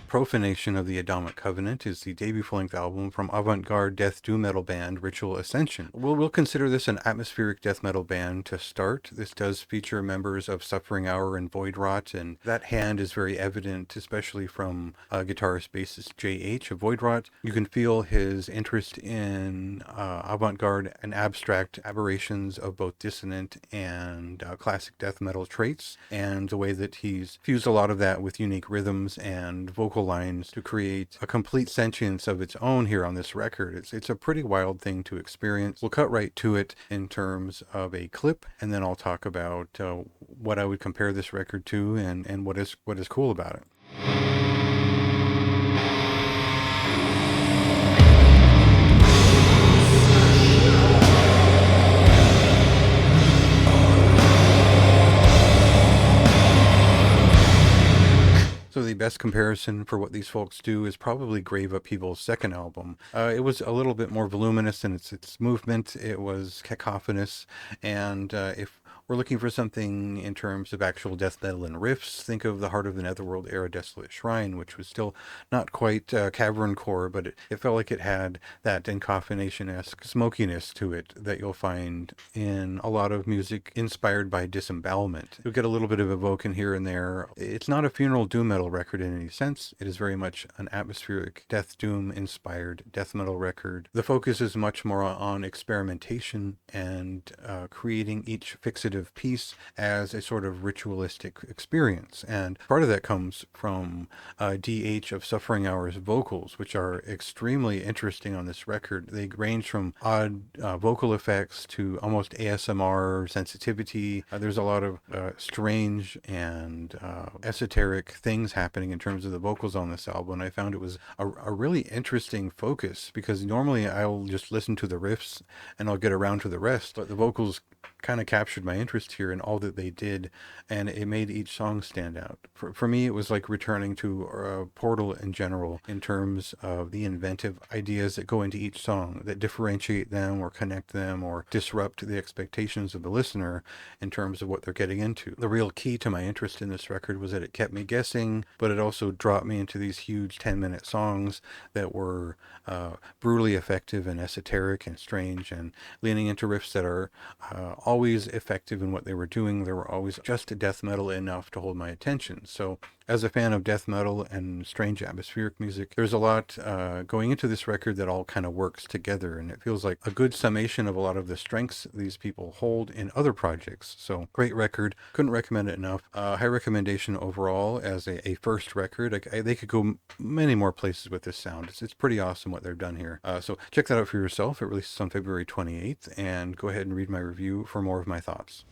Profanation of the Adamic Covenant is the debut full-length album from avant-garde death doom metal band Ritual Ascension. We'll consider this an atmospheric death metal band to start. This does feature members of Suffering Hour and Void Rot, and that hand is very evident, especially from guitarist bassist J.H. of Void Rot. You can feel his interest in avant-garde and abstract aberrations of both dissonant and classic death metal traits, and the way that he's fused a lot of that with unique rhythms and vocal lines to create a complete sentience of its own here on this record. It's a pretty wild thing to experience. We'll cut right to it in terms of a clip, and then I'll talk about what I would compare this record to and what is cool about it. So the best comparison for what these folks do is probably Grave Upheaval's second album. It was a little bit more voluminous in its movement. It was cacophonous, and if we're looking for something in terms of actual death metal and riffs, think of the Heart of the Netherworld era Desolate Shrine, which was still not quite cavern core, but it felt like it had that Incorrectness-esque smokiness to it that you'll find in a lot of music inspired by disembowelment. You'll get a little bit of Evoken here and there. It's not a funeral doom metal record in any sense. It is very much an atmospheric death doom inspired death metal record. The focus is much more on experimentation and creating each fixative piece as a sort of ritualistic experience, and part of that comes from DH of Suffering Hour's vocals, which are extremely interesting on this record. They range from odd vocal effects to almost ASMR sensitivity. There's a lot of strange and esoteric things happening in terms of the vocals on this album. I found it was a really interesting focus, because normally I'll just listen to the riffs and I'll get around to the rest, but the vocals kind of captured my interest here in all that they did, and it made each song stand out. For me, it was like returning to Portal in general, in terms of the inventive ideas that go into each song that differentiate them or connect them or disrupt the expectations of the listener in terms of what they're getting into. The real key to my interest in this record was that it kept me guessing, but it also dropped me into these huge 10-minute songs that were brutally effective and esoteric and strange, and leaning into riffs that are always effective in what they were doing. They were always just death metal enough to hold my attention. So as a fan of death metal and strange atmospheric music, there's a lot going into this record that all kind of works together, and it feels like a good summation of a lot of the strengths these people hold in other projects. So great record. Couldn't recommend it enough. High recommendation overall as a first record. They could go many more places with this sound. It's pretty awesome what they've done here. So check that out for yourself. It releases on February 28th, and go ahead and read my review for more of my thoughts.